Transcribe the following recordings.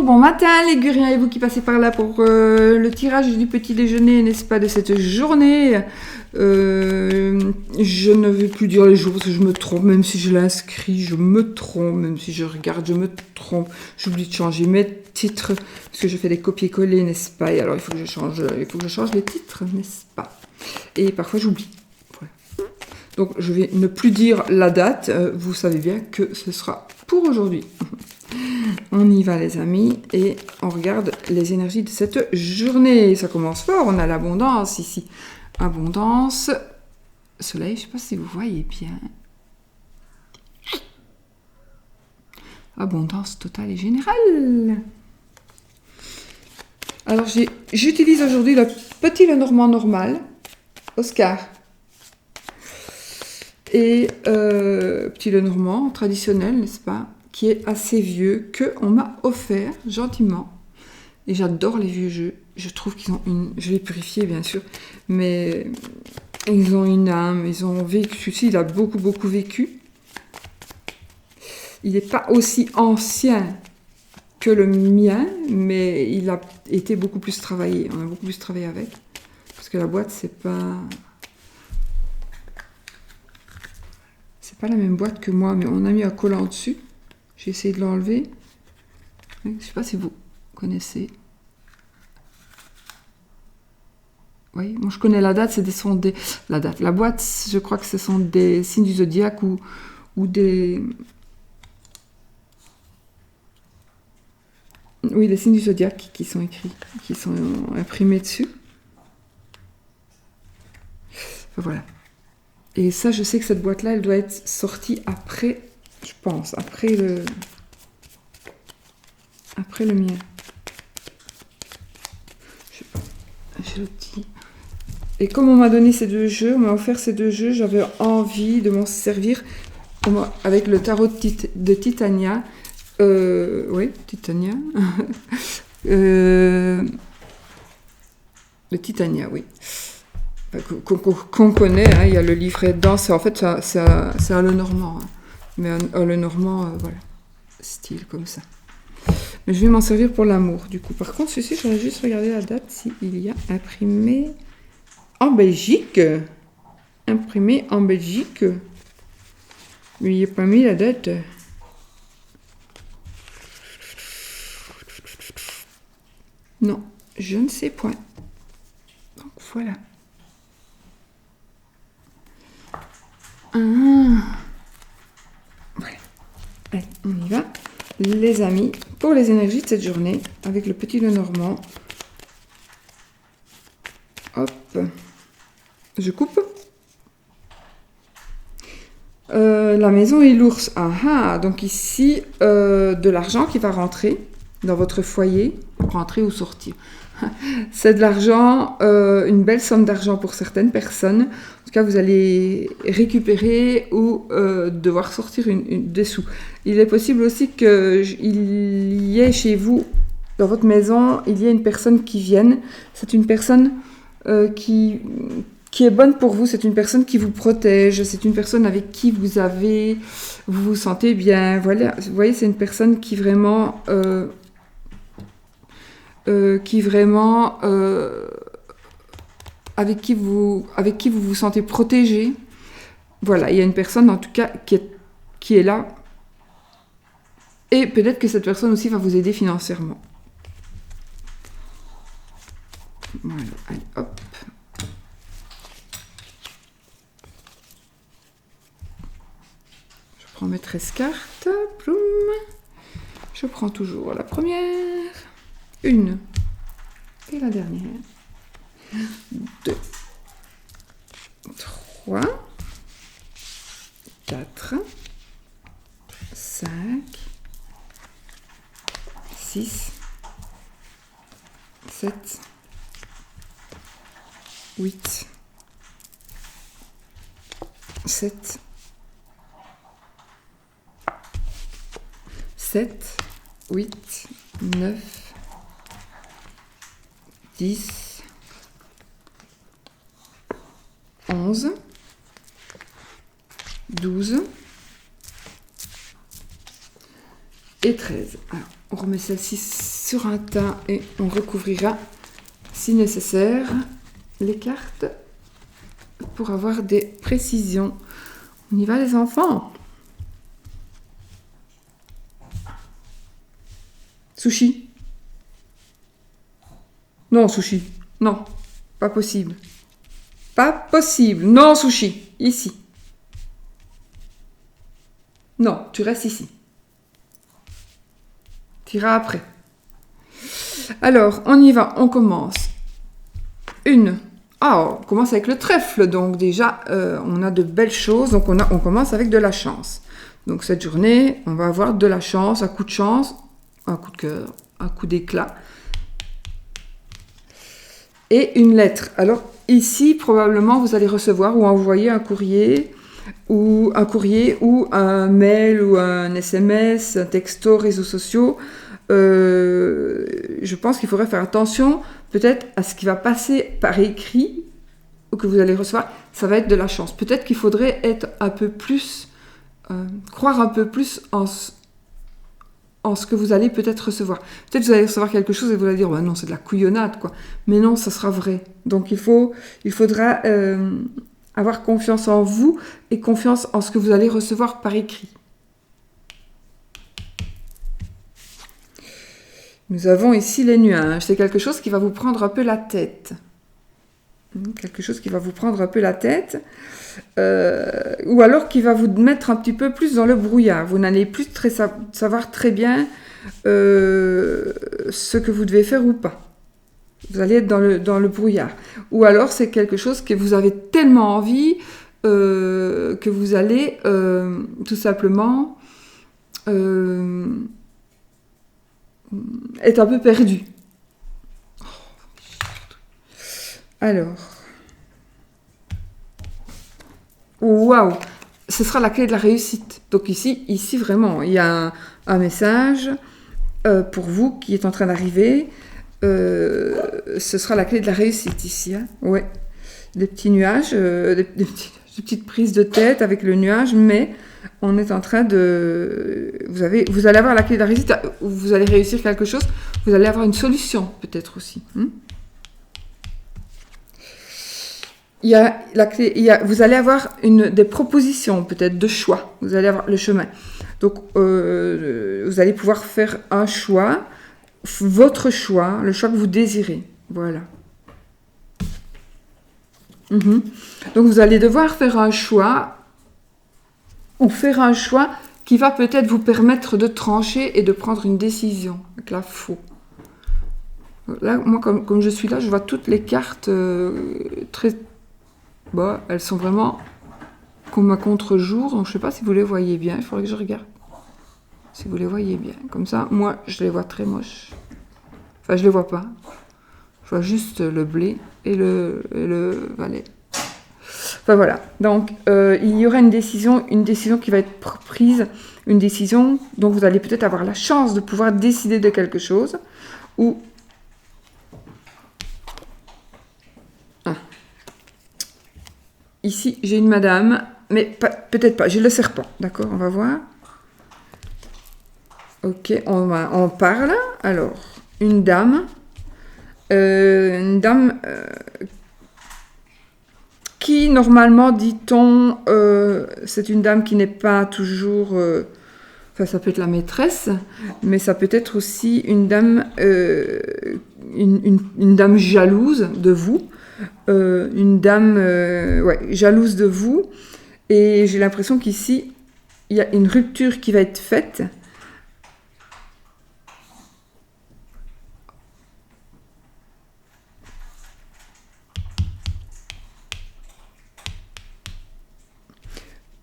bon matin les guriens et vous qui passez par là pour le tirage du petit déjeuner, n'est-ce pas, de cette journée. Je ne vais plus dire les jours parce que je me trompe, même si je l'inscris, je me trompe, même si je regarde, je me trompe. J'oublie de changer mes titres parce que je fais des copier-coller, n'est-ce pas, et alors il faut que je change les titres, n'est-ce pas. Et parfois j'oublie. Voilà. Donc je vais ne plus dire la date, vous savez bien que ce sera pour aujourd'hui. On y va les amis et on regarde les énergies de cette journée. Ça commence fort, on a l'abondance ici. Abondance, soleil, je ne sais pas si vous voyez bien. Abondance totale et générale. Alors j'utilise aujourd'hui le petit Lenormand normal, Oscar. Et petit Lenormand traditionnel, n'est-ce pas, qui est assez vieux, qu'on m'a offert gentiment. Et j'adore les vieux jeux. Je trouve qu'ils ont une... Je l'ai purifié, bien sûr. Mais ils ont une âme. Ils ont vécu. Celui-ci, il a beaucoup, beaucoup vécu. Il n'est pas aussi ancien que le mien, mais il a été beaucoup plus travaillé. On a beaucoup plus travaillé avec. Parce que la boîte, c'est pas la même boîte que moi, mais on a mis un collant dessus. J'ai essayé de l'enlever. Je ne sais pas si vous connaissez. Oui, moi je connais la date, la boîte, je crois que ce sont des signes du zodiaque ou des... Oui, les signes du zodiaque qui sont écrits, qui sont imprimés dessus. Enfin, voilà. Et ça, je sais que cette boîte-là, elle doit être sortie après, je pense, après le mien. Je sais pas. J'ai le petit... Et comme on m'a donné ces deux jeux, on m'a offert ces deux jeux, j'avais envie de m'en servir avec le tarot de Titania. Oui, Titania. De Titania, oui. Qu'on connaît, hein, il y a le livret dedans. En fait, c'est un Lenormand. Hein. Mais un Lenormand, voilà. Style comme ça. Mais je vais m'en servir pour l'amour, du coup. Par contre, celui-ci, j'aurais juste regardé la date s'il y a imprimé... En Belgique. Imprimé en Belgique. Mais il n'y a pas mis la date. Non, je ne sais point. Donc voilà. Voilà. Allez, on y va. Les amis, pour les énergies de cette journée, avec le petit Lenormand. Hop. Je coupe. La maison et l'ours. Ah, donc ici, de l'argent qui va rentrer dans votre foyer, rentrer ou sortir. C'est de l'argent, une belle somme d'argent pour certaines personnes. En tout cas, vous allez récupérer ou devoir sortir des sous. Il est possible aussi qu'il y ait chez vous, dans votre maison, il y ait une personne qui vienne. C'est une personne qui est bonne pour vous, c'est une personne qui vous protège, c'est une personne avec qui vous vous sentez bien. Voilà, vous voyez, c'est une personne qui vraiment... avec qui vous vous sentez protégé. Voilà, il y a une personne en tout cas qui est là. Et peut-être que cette personne aussi va vous aider financièrement. Voilà, allez, hop. Je prends mes 13 cartes. Ploum. Je prends toujours la première. Une. Et la dernière. 2. 3. 4. 5. 6. 7. 8. 7. 7. 8. 9. 10. 11. 12. Et 13. Alors, on remet celle-ci sur un tas et on recouvrira, si nécessaire, les cartes pour avoir des précisions. On y va les enfants. Sushi. Non, sushi. Non, pas possible. Pas possible. Non, sushi. Ici. Non, tu restes ici. Tu iras après. Alors, on y va. On commence. On commence avec le trèfle. Donc déjà, on a de belles choses. Donc on commence avec de la chance. Donc cette journée, on va avoir de la chance, un coup de chance, un coup de cœur, un coup d'éclat. Et une lettre. Alors ici, probablement, vous allez recevoir ou envoyer un courrier ou un mail ou un SMS, un texto, réseaux sociaux. Je pense qu'il faudrait faire attention peut-être à ce qui va passer par écrit ou que vous allez recevoir. Ça va être de la chance. Peut-être qu'il faudrait être un peu plus, croire un peu plus en ce que vous allez peut-être recevoir. Peut-être que vous allez recevoir quelque chose et vous allez dire non, c'est de la couillonnade, quoi. Mais non, ça sera vrai. Donc il faudra avoir confiance en vous et confiance en ce que vous allez recevoir par écrit. Nous avons ici les nuages. C'est quelque chose qui va vous prendre un peu la tête. Quelque chose qui va vous prendre un peu la tête. Ou alors qui va vous mettre un petit peu plus dans le brouillard. Vous n'allez plus savoir très bien ce que vous devez faire ou pas. Vous allez être dans le brouillard. Ou alors c'est quelque chose que vous avez tellement envie que vous allez tout simplement être un peu perdu. Alors. Waouh! Ce sera la clé de la réussite. Donc ici vraiment, il y a un message pour vous qui est en train d'arriver. Ce sera la clé de la réussite ici. Hein. Ouais. Des petits nuages, des petites prises de tête avec le nuage, mais on est en train de... Vous allez avoir la clé de la réussite, vous allez réussir quelque chose, vous allez avoir une solution peut-être aussi. Il y a la clé, vous allez avoir des propositions peut-être de choix, vous allez avoir le chemin. Donc vous allez pouvoir faire un choix, votre choix, le choix que vous désirez. Voilà. Donc vous allez devoir faire un choix ou faire un choix qui va peut-être vous permettre de trancher et de prendre une décision avec la faux. Là, moi, comme je suis là, je vois toutes les cartes très... Bon, elles sont vraiment comme à contre-jour, donc je ne sais pas si vous les voyez bien, il faudrait que je regarde. Si vous les voyez bien. Comme ça, moi, je les vois très moches. Enfin, je les vois pas. Je vois juste le blé et le valet. Enfin voilà. Donc il y aura une décision qui va être prise, une décision dont vous allez peut-être avoir la chance de pouvoir décider de quelque chose. Ou ici j'ai une madame, mais peut-être pas. J'ai le serpent, d'accord. On va voir. Ok, on parle. Alors une dame. Qui, normalement, dit-on, c'est une dame qui n'est pas toujours... Enfin, ça peut être la maîtresse, mais ça peut être aussi une dame, une dame jalouse de vous. Une dame jalouse de vous. Et j'ai l'impression qu'ici, il y a une rupture qui va être faite.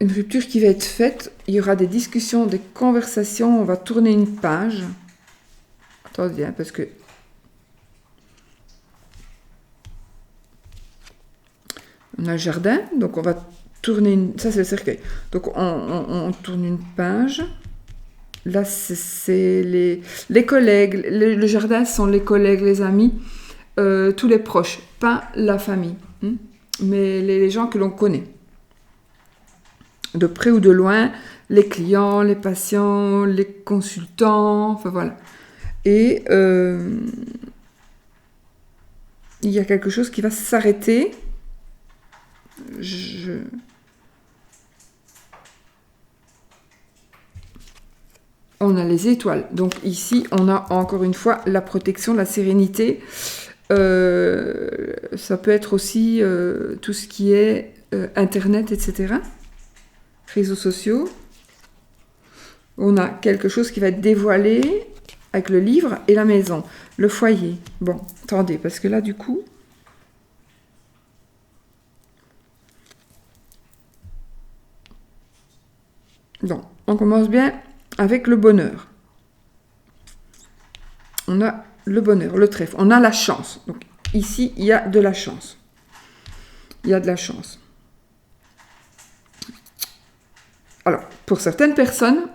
Une rupture qui va être faite, il y aura des discussions, des conversations, on va tourner une page. Attendez, hein, parce que... On a le jardin, donc on va tourner une... Ça, c'est le cercueil. Donc, on tourne une page. Là, c'est les collègues. Le jardin, ce sont les collègues, les amis, tous les proches, pas la famille, mais les gens que l'on connaît. De près ou de loin, les clients, les patients, les consultants, enfin voilà. Et il y a quelque chose qui va s'arrêter. On a les étoiles. Donc ici, on a encore une fois la protection, la sérénité. Ça peut être aussi tout ce qui est Internet, etc. Réseaux sociaux. On a quelque chose qui va être dévoilé avec le livre et la maison. Le foyer. Bon, attendez, parce que là, du coup... Donc, on commence bien avec le bonheur. On a le bonheur, le trèfle. On a la chance. Donc, ici, il y a de la chance. Il y a de la chance. Alors, pour certaines personnes,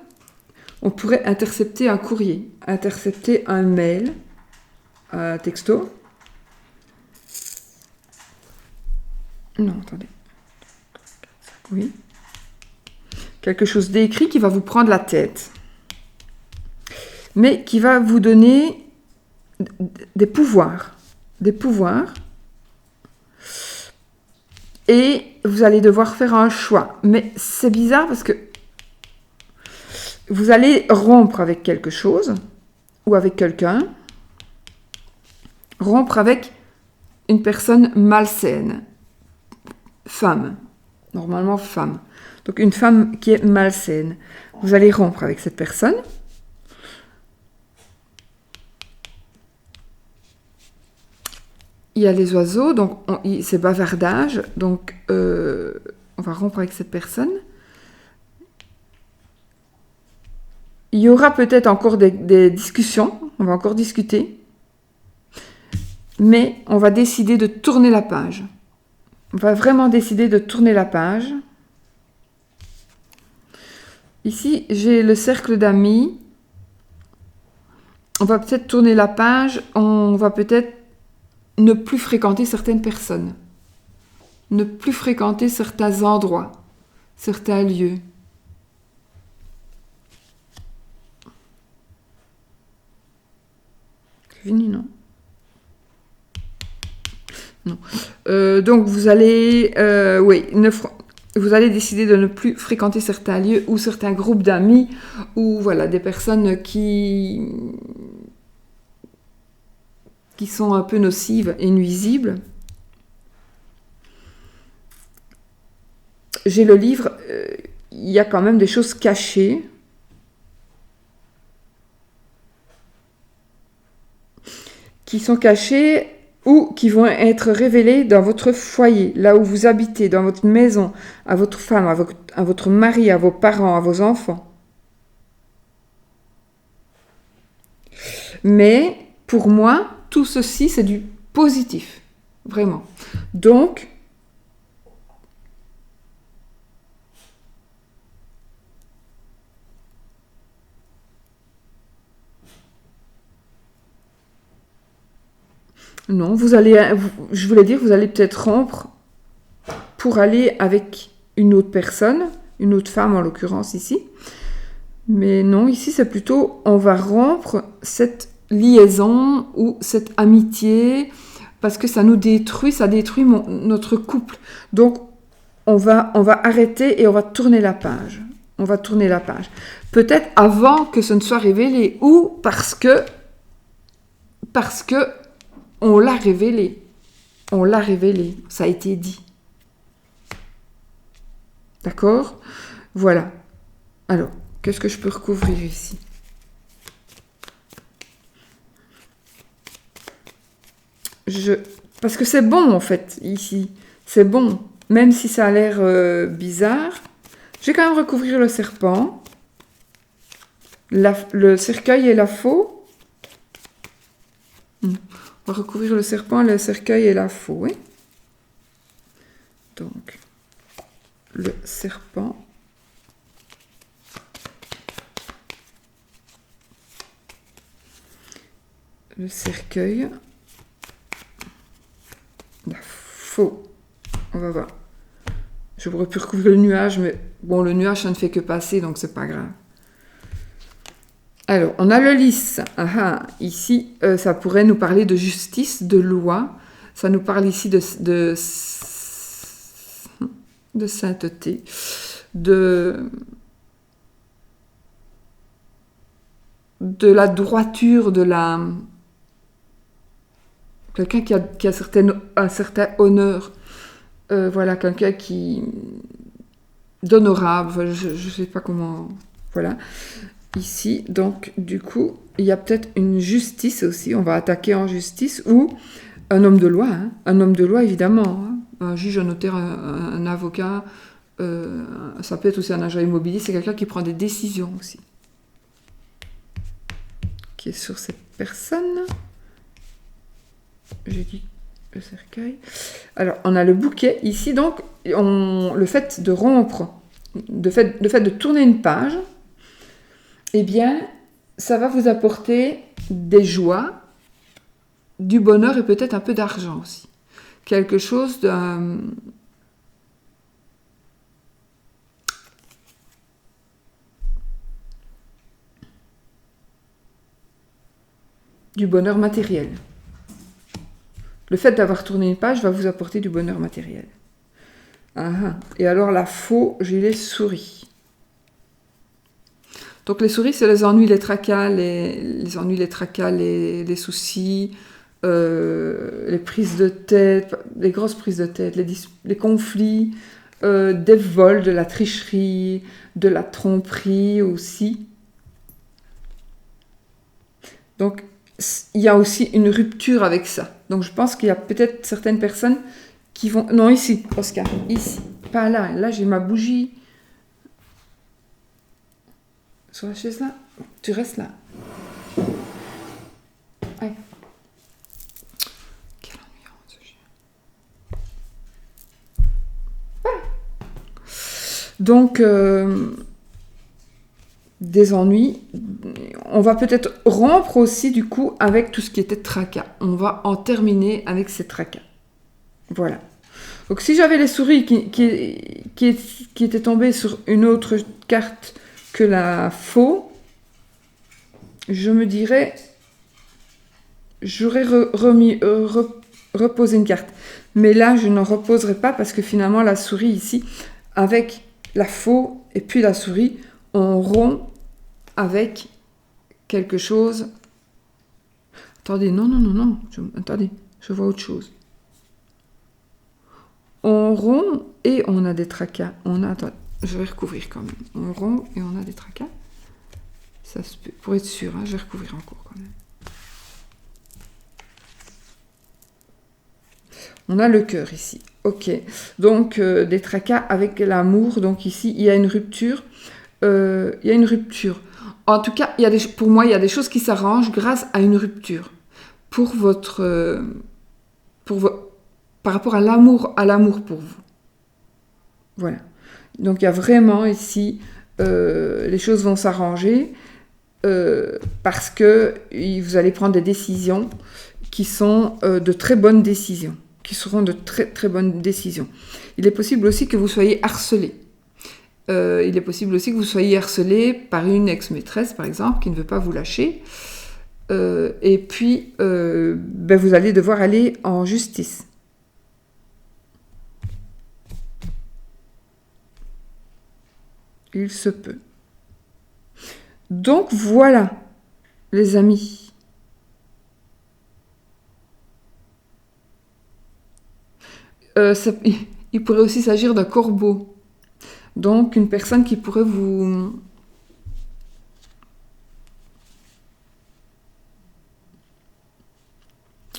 on pourrait intercepter un courrier, intercepter un mail, un texto. Non, attendez. Oui. Quelque chose d'écrit qui va vous prendre la tête, mais qui va vous donner des pouvoirs. Des pouvoirs. Et vous allez devoir faire un choix. Mais c'est bizarre parce que vous allez rompre avec quelque chose ou avec quelqu'un. Rompre avec une personne malsaine. Femme. Normalement femme. Donc une femme qui est malsaine. Vous allez rompre avec cette personne. Il y a les oiseaux, donc c'est bavardage, donc on va rompre avec cette personne. Il y aura peut-être encore des discussions, on va encore discuter, mais on va décider de tourner la page. On va vraiment décider de tourner la page. Ici, j'ai le cercle d'amis. On va peut-être tourner la page, on va peut-être ne plus fréquenter certaines personnes, ne plus fréquenter certains endroits, certains lieux. C'est fini, non? Non. Donc vous allez, vous allez décider de ne plus fréquenter certains lieux ou certains groupes d'amis ou voilà des personnes qui sont un peu nocives et nuisibles. J'ai le livre, il y a quand même des choses cachées. Qui sont cachées ou qui vont être révélées dans votre foyer, là où vous habitez, dans votre maison, à votre femme, à votre mari, à vos parents, à vos enfants. Mais pour moi, tout ceci, c'est du positif, vraiment. Donc, non, vous allez, je voulais dire, vous allez peut-être rompre pour aller avec une autre personne, une autre femme en l'occurrence ici. Mais non, ici c'est plutôt, on va rompre cette liaison ou cette amitié parce que ça nous détruit, ça détruit notre couple. Donc on va arrêter et on va tourner la page. On va tourner la page. Peut-être avant que ce ne soit révélé ou parce que on l'a révélé. On l'a révélé, ça a été dit. D'accord? Voilà. Alors, qu'est-ce que je peux recouvrir ici? Parce que c'est bon, en fait, ici. C'est bon. Même si ça a l'air bizarre. Je vais quand même recouvrir le serpent. Le cercueil et la faux. On va recouvrir le serpent, le cercueil et la faux, oui. Donc, le serpent. Le cercueil. La faux. On va voir. J'aurais pu recouvrir le nuage, mais bon, le nuage, ça ne fait que passer, donc c'est pas grave. Alors, on a le lys. Ah, ah, ici, ça pourrait nous parler de justice, de loi. Ça nous parle ici de sainteté, de la droiture, de la... Quelqu'un qui a un certain honneur. Voilà, quelqu'un qui... d'honorable. Je ne sais pas comment... Voilà. Ici, donc, du coup, il y a peut-être une justice aussi. On va attaquer en justice ou un homme de loi. Hein. Un homme de loi, évidemment. Hein. Un juge, un notaire, un avocat. Ça peut être aussi un agent immobilier. C'est quelqu'un qui prend des décisions aussi. Qui est sur cette personne. J'ai dit le cercueil. Alors, on a le bouquet. Ici, donc, le fait de rompre, le fait de tourner une page, eh bien, ça va vous apporter des joies, du bonheur et peut-être un peu d'argent aussi. Quelque chose du bonheur matériel. Le fait d'avoir tourné une page va vous apporter du bonheur matériel. Et alors la faux, j'ai les souris. Donc les souris, c'est les ennuis, les tracas, les ennuis, les tracas, les soucis, les prises de tête, les grosses prises de tête, les conflits, des vols, de la tricherie, de la tromperie aussi. Donc il y a aussi une rupture avec ça. Donc je pense qu'il y a peut-être certaines personnes qui vont... Non, ici, Oscar, ici, pas là. Là, j'ai ma bougie. Sur la chaise là, tu restes là. Ouais. Quel ennuyant ce chien. Voilà. Donc, des ennuis. On va peut-être rompre aussi du coup avec tout ce qui était tracas. On va en terminer avec ces tracas. Voilà. Donc si j'avais les souris qui étaient tombées sur une autre carte que la faux, je me dirais, j'aurais reposé une carte. Mais là, je n'en reposerai pas parce que finalement, la souris ici, avec la faux et puis la souris, on rompt avec quelque chose. Attendez, non. Attendez, je vois autre chose. On rompt et on a des tracas. Attendez, je vais recouvrir quand même. On rompt et on a des tracas. Ça se peut, pour être sûr, hein, je vais recouvrir encore quand même. On a le cœur ici. Ok. Donc, des tracas avec l'amour. Donc ici, il y a une rupture. En tout cas, pour moi, il y a des choses qui s'arrangent grâce à une rupture. Par rapport à l'amour pour vous. Voilà. Donc il y a vraiment ici, les choses vont s'arranger parce que vous allez prendre des décisions qui sont de très bonnes décisions, qui seront de très très bonnes décisions. Il est possible aussi que vous soyez harcelé. Il est possible aussi que vous soyez harcelé par une ex-maîtresse, par exemple, qui ne veut pas vous lâcher. Et puis, vous allez devoir aller en justice. Il se peut. Donc voilà, les amis. Il pourrait aussi s'agir d'un corbeau. Donc une personne qui pourrait vous...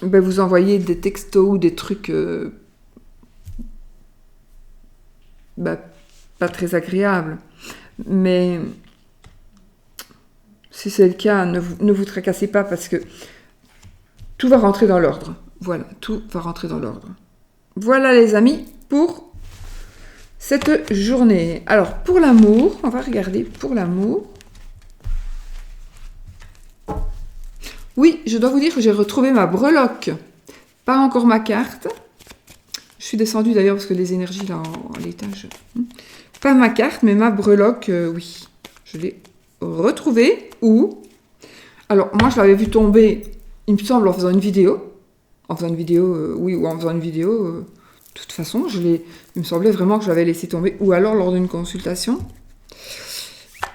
vous envoyer des textos ou des trucs pas très agréables. Mais si c'est le cas, ne vous tracassez pas parce que tout va rentrer dans l'ordre. Voilà, tout va rentrer dans l'ordre. Voilà les amis pour cette journée. Alors pour l'amour, on va regarder pour l'amour. Oui, je dois vous dire que j'ai retrouvé ma breloque. Pas encore ma carte. Je suis descendue d'ailleurs parce que les énergies là en l'étage... Pas ma carte, mais ma breloque, oui. Je l'ai retrouvée. Où? Alors, moi, je l'avais vu tomber, il me semble, en faisant une vidéo. En faisant une vidéo, oui, ou en faisant une vidéo. De toute façon, il me semblait vraiment que je l'avais laissé tomber. Ou alors lors d'une consultation.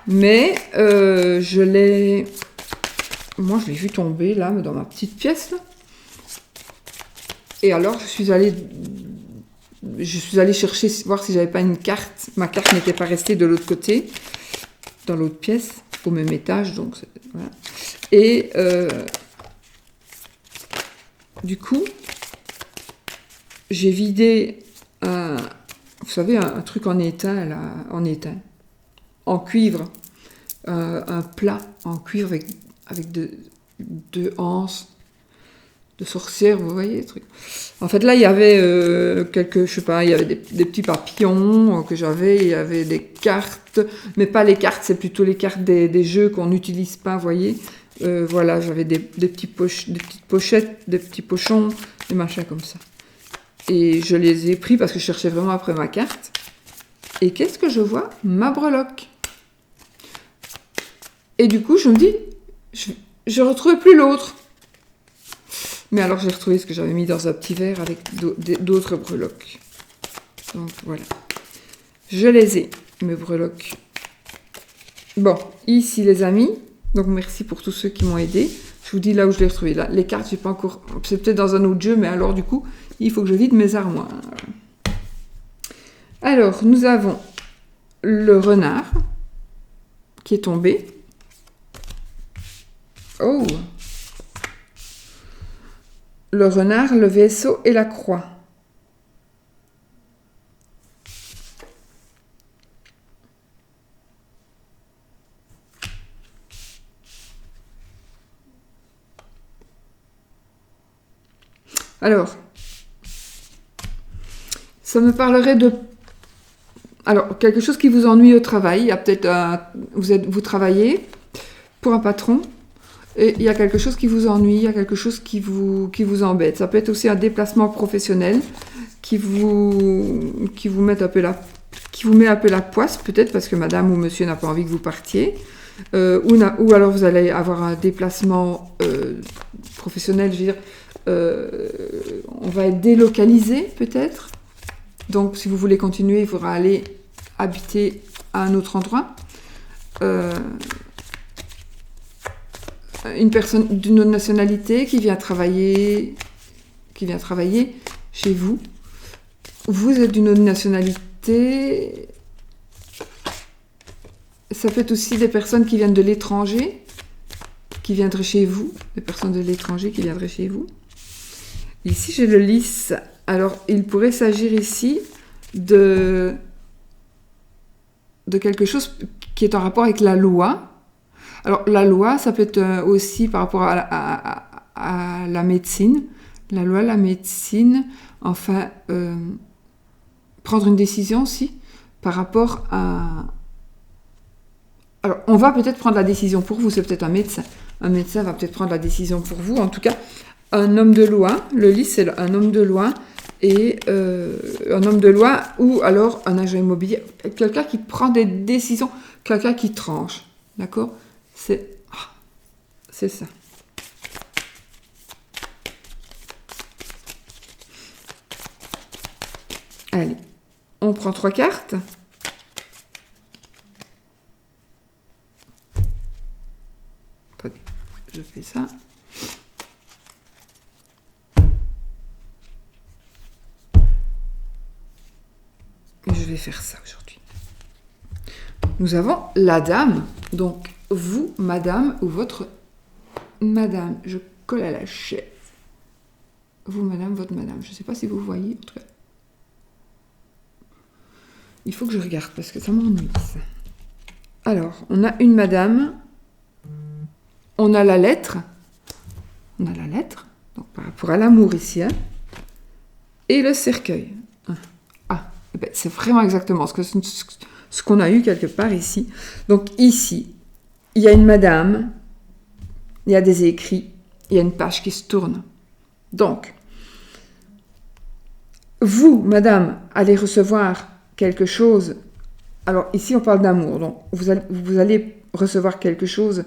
Mais moi, je l'ai vu tomber, là, dans ma petite pièce, là. Et alors, je suis allée chercher, voir si j'avais pas une carte. Ma carte n'était pas restée de l'autre côté, dans l'autre pièce, au même étage, donc voilà. Et du coup, j'ai vidé vous savez, un truc en étain, là, en cuivre, un plat en cuivre avec deux anses de sorcière, vous voyez, le truc. En fait, là, il y avait je sais pas, il y avait des petits papillons que j'avais, il y avait des cartes, mais pas les cartes, c'est plutôt les cartes des jeux qu'on n'utilise pas, vous voyez. Voilà, j'avais des petites pochettes, des petits pochons, des machins comme ça. Et je les ai pris parce que je cherchais vraiment après ma carte. Et qu'est-ce que je vois? Ma breloque. Et du coup, je me dis, je ne retrouvais plus l'autre. Mais alors, j'ai retrouvé ce que j'avais mis dans un petit verre avec d'autres breloques. Donc, voilà. Je les ai, mes breloques. Bon, ici, les amis. Donc, merci pour tous ceux qui m'ont aidé. Je vous dis là où je l'ai retrouvé. Là, les cartes, j'ai pas encore... C'est peut-être dans un autre jeu, mais alors, du coup, il faut que je vide mes armoires. Alors, nous avons le renard qui est tombé. Oh! Le renard, le vaisseau et la croix. Alors, ça me parlerait de... Alors, quelque chose qui vous ennuie au travail. Il y a peut-être vous travaillez pour un patron et il y a quelque chose qui vous ennuie, il y a quelque chose qui vous embête. Ça peut être aussi un déplacement professionnel qui vous met un peu la poisse, peut-être parce que madame ou monsieur n'a pas envie que vous partiez. Ou alors vous allez avoir un déplacement professionnel, je veux dire, on va être délocalisé peut-être. Donc si vous voulez continuer, il faudra aller habiter à un autre endroit. Une personne d'une autre nationalité qui vient travailler chez vous. Vous êtes d'une autre nationalité. Ça peut être aussi des personnes qui viennent de l'étranger, qui viendraient chez vous. Des personnes de l'étranger qui viendraient chez vous. Ici, j'ai le lys. Alors, il pourrait s'agir ici de quelque chose qui est en rapport avec la loi. Alors, la loi, ça peut être aussi par rapport à la médecine. La loi, la médecine, enfin, prendre une décision aussi par rapport à... Alors, on va peut-être prendre la décision pour vous, c'est peut-être un médecin. Un médecin va peut-être prendre la décision pour vous. En tout cas, un homme de loi, le lys, c'est un homme de loi, et un homme de loi ou alors un agent immobilier, quelqu'un qui prend des décisions, quelqu'un qui tranche. D'accord ? C'est ça. Allez, on prend 3 cartes. Attendez, je fais ça. Et je vais faire ça aujourd'hui. Nous avons la dame. Donc, vous, madame, ou votre madame. Je colle à la chaise. Vous, madame, votre madame. Je ne sais pas si vous voyez. En tout cas. Il faut que je regarde parce que ça m'ennuie. Alors, on a une madame. On a la lettre. On a la lettre. Donc, par rapport à l'amour ici. Hein, et le cercueil. Ah, ben, c'est vraiment exactement ce qu'on a eu quelque part ici. Donc, ici, il y a une madame. Il y a des écrits. Il y a une page qui se tourne. Donc, vous, madame, allez recevoir quelque chose. Alors, ici, on parle d'amour. Donc, vous allez recevoir quelque chose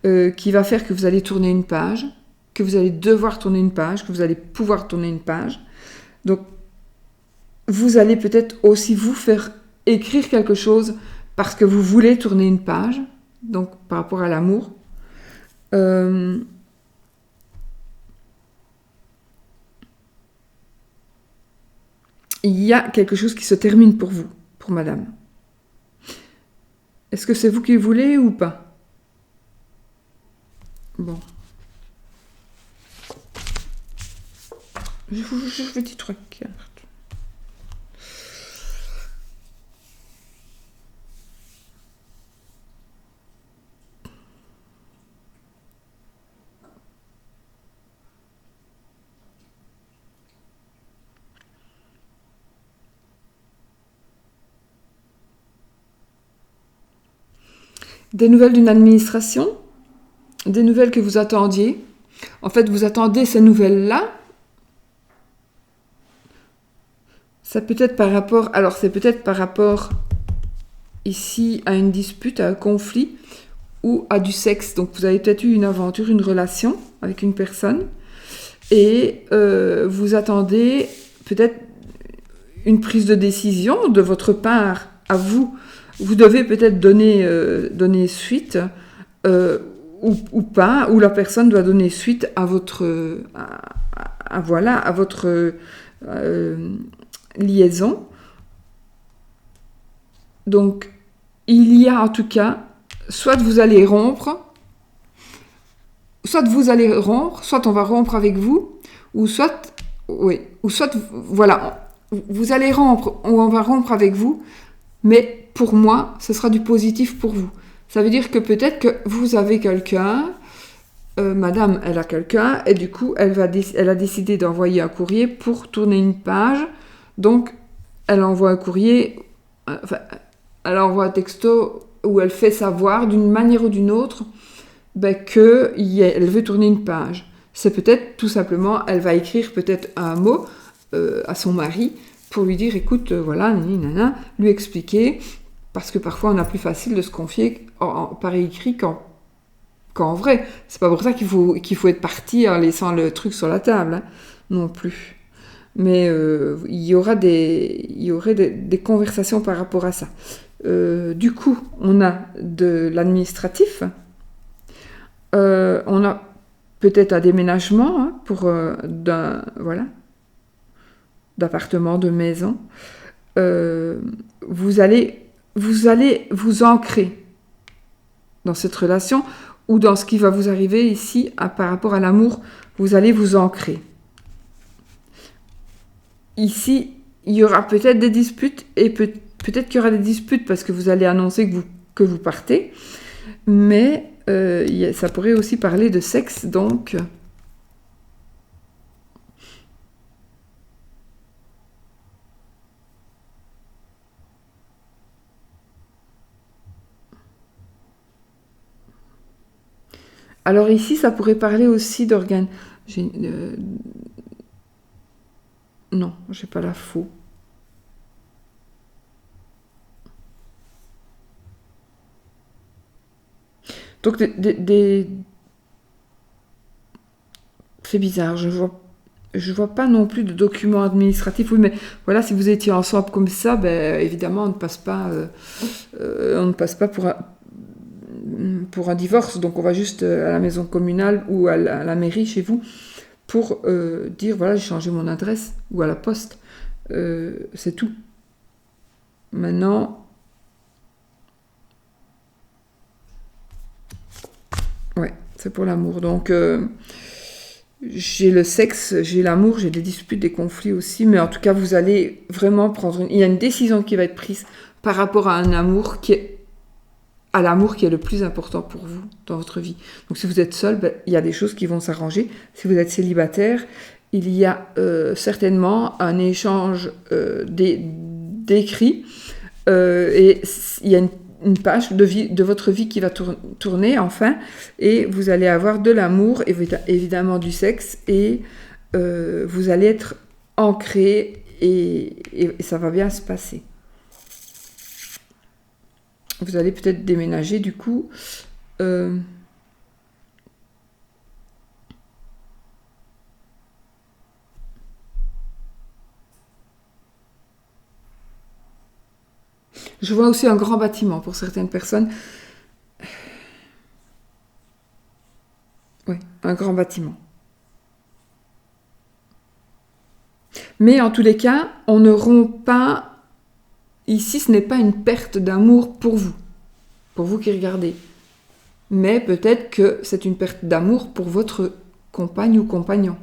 qui va faire que vous allez tourner une page, que vous allez devoir tourner une page, que vous allez pouvoir tourner une page. Donc, vous allez peut-être aussi vous faire écrire quelque chose parce que vous voulez tourner une page, donc par rapport à l'amour. Il y a quelque chose qui se termine pour vous, pour madame. Est-ce que c'est vous qui le voulez ou pas? Bon. Je vous dis 3 cartes. Des nouvelles d'une administration, des nouvelles que vous attendiez. En fait, vous attendez ces nouvelles-là. Ça peut être par rapport... Alors, c'est peut-être par rapport ici à une dispute, à un conflit ou à du sexe. Donc, vous avez peut-être eu une aventure, une relation avec une personne et vous attendez peut-être une prise de décision de votre part à vous. Vous devez peut-être donner suite ou pas, ou la personne doit donner suite à votre à votre liaison. Donc, il y a en tout cas, soit vous allez rompre, soit on va rompre avec vous, ou soit voilà, vous allez rompre, ou on va rompre avec vous, mais pour moi, ce sera du positif pour vous. Ça veut dire que peut-être que vous avez quelqu'un, madame, elle a quelqu'un, et du coup, elle a décidé d'envoyer un courrier pour tourner une page. Donc, elle envoie un courrier, elle envoie un texto où elle fait savoir d'une manière ou d'une autre qu'elle veut tourner une page. C'est peut-être tout simplement, elle va écrire peut-être un mot à son mari pour lui dire, écoute, voilà, lui expliquer, parce que parfois on a plus facile de se confier par écrit qu'en vrai. C'est pas pour ça qu'il faut être parti en laissant le truc sur la table, hein, non plus. Mais il y aurait des conversations par rapport à ça. Du coup, on a de l'administratif, on a peut-être un déménagement hein, pour d'appartement, de maison. Vous allez vous ancrer dans cette relation ou dans ce qui va vous arriver ici par rapport à l'amour. Vous allez vous ancrer. Ici, il y aura peut-être des disputes et peut-être qu'il y aura des disputes parce que vous allez annoncer que vous partez. Mais ça pourrait aussi parler de sexe, donc... Alors ici, ça pourrait parler aussi d'organes... Non, j'ai pas la faux. Donc c'est bizarre, je vois pas non plus de documents administratifs. Oui, mais voilà, si vous étiez ensemble comme ça, ben évidemment, on ne passe pas pour un divorce. Donc on va juste à la maison communale ou à la mairie chez vous pour dire voilà, j'ai changé mon adresse, ou à la poste. C'est tout. Maintenant, ouais, c'est pour l'amour. Donc, j'ai le sexe, j'ai l'amour, j'ai des disputes, des conflits aussi. Mais en tout cas, vous allez vraiment prendre... Il y a une décision qui va être prise par rapport à l'amour qui est le plus important pour vous dans votre vie. Donc, si vous êtes seul, il y a des choses qui vont s'arranger. Si vous êtes célibataire, il y a certainement un échange d'écrits. Et il y a une page de votre vie qui va tourner enfin, et vous allez avoir de l'amour, évidemment du sexe, et vous allez être ancré et ça va bien se passer. Vous allez peut-être déménager du coup. Je vois aussi un grand bâtiment pour certaines personnes. Oui, un grand bâtiment. Mais en tous les cas, on ne rompt pas... Ici, ce n'est pas une perte d'amour pour vous qui regardez. Mais peut-être que c'est une perte d'amour pour votre compagne ou compagnon.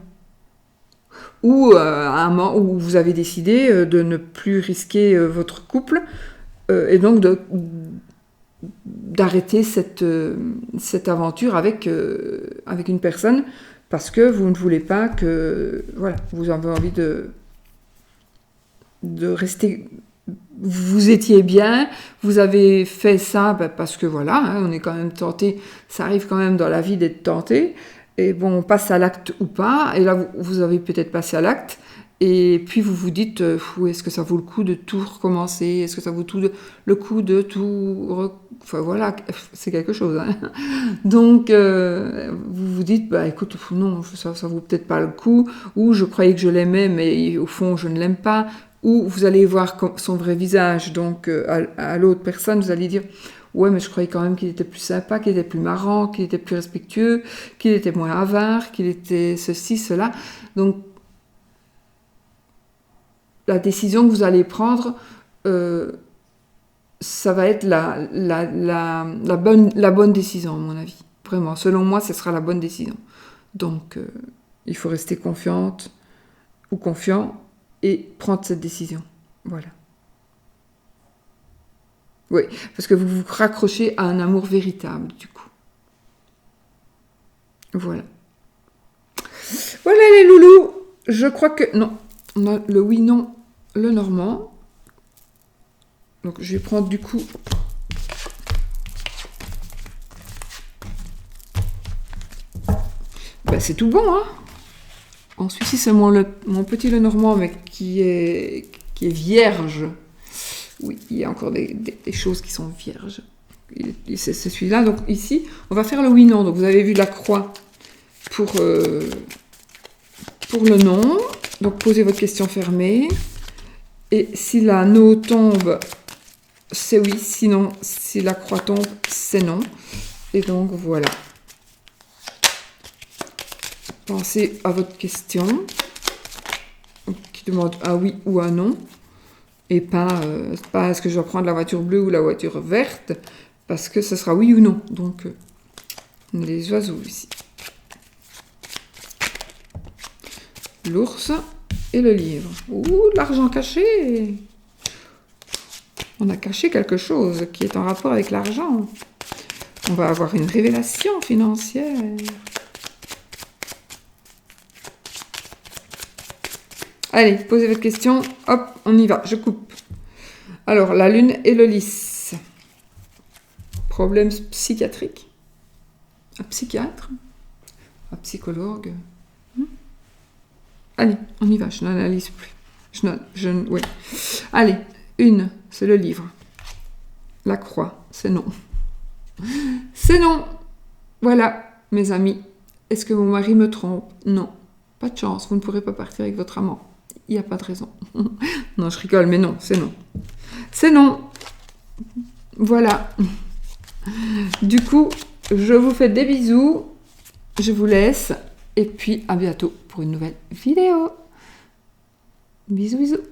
Ou à un moment où vous avez décidé de ne plus risquer votre couple et donc d'arrêter cette aventure avec une personne parce que vous ne voulez pas que... Voilà, vous avez envie de rester... Vous étiez bien, vous avez fait ça parce que voilà, hein, on est quand même tenté, ça arrive quand même dans la vie d'être tenté, et bon, on passe à l'acte ou pas, et là vous avez peut-être passé à l'acte, et puis vous vous dites, est-ce que ça vaut le coup de tout recommencer, est-ce que ça vaut le coup de tout... Enfin voilà, c'est quelque chose. Hein. Donc vous vous dites, écoute, non, ça vaut peut-être pas le coup, ou je croyais que je l'aimais, mais au fond je ne l'aime pas, ou vous allez voir son vrai visage, donc à l'autre personne, vous allez dire « Ouais, mais je croyais quand même qu'il était plus sympa, qu'il était plus marrant, qu'il était plus respectueux, qu'il était moins avare, qu'il était ceci, cela. » Donc, la décision que vous allez prendre, ça va être la bonne décision, à mon avis. Vraiment, selon moi, ce sera la bonne décision. Donc, il faut rester confiante ou confiant et prendre cette décision. Voilà. Oui, parce que vous vous raccrochez à un amour véritable, du coup. Voilà. Voilà les loulous. Je crois que... Non, on a le oui, non, le normand. Donc, je vais prendre, du coup... c'est tout bon, hein. Ensuite, ici, c'est mon petit le normand, mais qui est vierge. Oui, il y a encore des choses qui sont vierges. C'est celui-là. Donc ici, on va faire le oui-non. Donc vous avez vu la croix pour le non. Donc posez votre question fermée. Et si la no tombe, c'est oui. Sinon, si la croix tombe, c'est non. Et donc voilà. Pensez à votre question qui demande un oui ou un non. Et pas est-ce que je dois prendre la voiture bleue ou la voiture verte, parce que ce sera oui ou non. Donc, les oiseaux ici. L'ours et le livre. Ouh, de l'argent caché. On a caché quelque chose qui est en rapport avec l'argent. On va avoir une révélation financière. Allez, posez votre question. Hop, on y va. Je coupe. Alors, la lune et le lys. Problème psychiatrique. Un psychiatre. Un psychologue. Allez, on y va. Je n'analyse plus. Oui. Allez, une, c'est le livre. La croix, c'est non. C'est non. Voilà, mes amis. Est-ce que mon mari me trompe? Non. Pas de chance, vous ne pourrez pas partir avec votre amant. Il n'y a pas de raison. Non, je rigole, mais non, c'est non. C'est non. Voilà. Du coup, je vous fais des bisous. Je vous laisse. Et puis, à bientôt pour une nouvelle vidéo. Bisous, bisous.